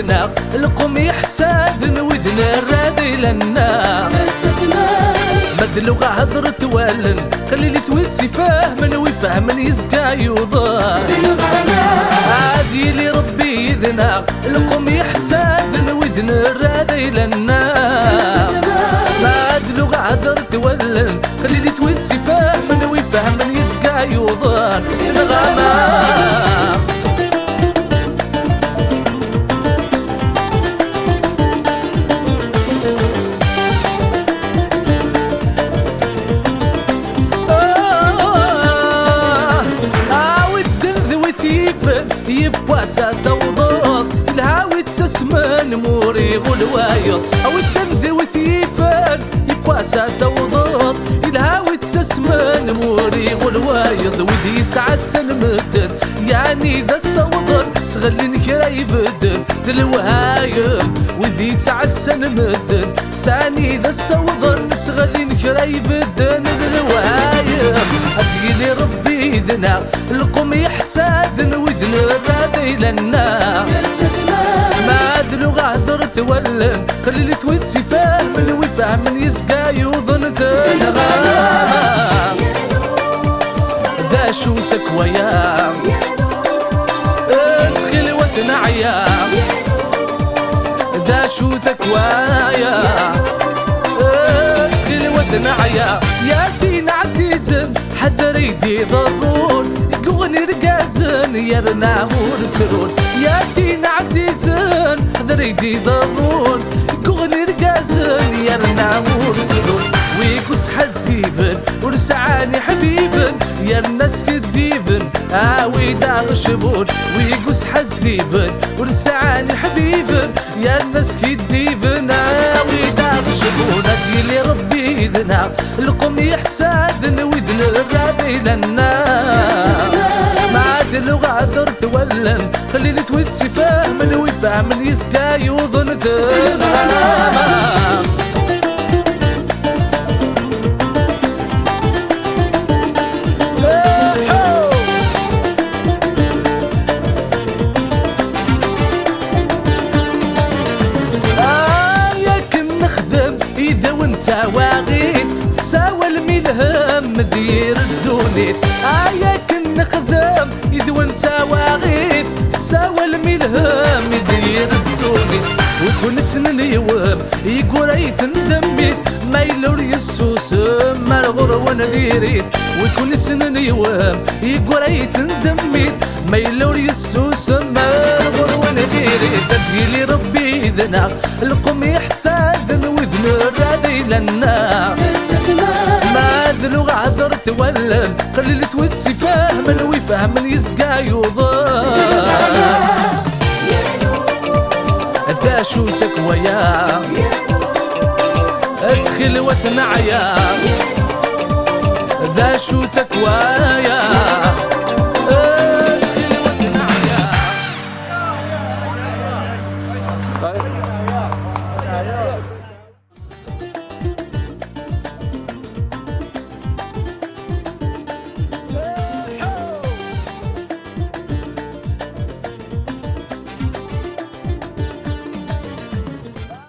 يذنى القوم يحساذن وذن الراذي لنا مذلوغ هضرت والن قليل تويت فاهمن ويفهمن يزكى يوضا عادي لي ربي يذنى القوم يحساذن وذن الراذي لنا مذلوغ هضرت والن قليل تويت فاهمن ويفهمن يزكى يوضا نغاما يبواسا توضوض الهاوي تسسمن موري غلوايض او الدنذ وتيفن يبواسا توضوض الهاوي تسسمن موري غلوايض وذي يتعسن مدن يعني ذا الصوضن سغلن كرا يبدن دلوهايم وذي يتعسن مدن ساني ذا الصوضن سغلن كرا يبدن دلوهايم أديني ربي ذنا القوم يحساذن وذن الراذي لنا ما ذلو غادرت ولن قليل تويتي فاهمن ويفهمن يزقى يوظن ذن غاما ذا شو ثكويا ادخل وتنعيا ذا شو ثكوايا ادخل وتنعيا يا دين عزيز حذر يدي ضرون قغني رقازن يرنا مورترون يا دين عزيزن حذر يدي ضرون قغني رقازن يرنا مورترون ويقص حزيفن ورسعاني حبيبن يا الناس كديفن اوي داغ شبون ويقص حزيفن ورسعاني حبيبن يا الناس كديفن اوي داغ شبون اديلي ربي ذنا القوم يحساذن وذن الراذي لنا ما دلو غادر تولن قليل تويتي فاهمن ويفهمن يزكى يوظن ذن غاما إذا وانت واغيث تساوى الملهم دير الدونيت آياك نخدم إذا وانت واغيث تساوى الملهم دير الدونيت ويكون سنن يوهم يقول أيث ندميت ما يلور يسوس ما الغر ونذيريت ويكون سنن يوهم يقول أيث ندميت ما يلور يسوس ما الغر ونذيريت أديلي ربي ذنا القوم يحساذن وذن الراذي لنا ما ذلو غادر تولن قليل تويتي فاهمن ويفهمن يزقى يوضن ذا شو ثكويا ادخل وثنعيا ذا شو ثكوايا ادخل وثنعيا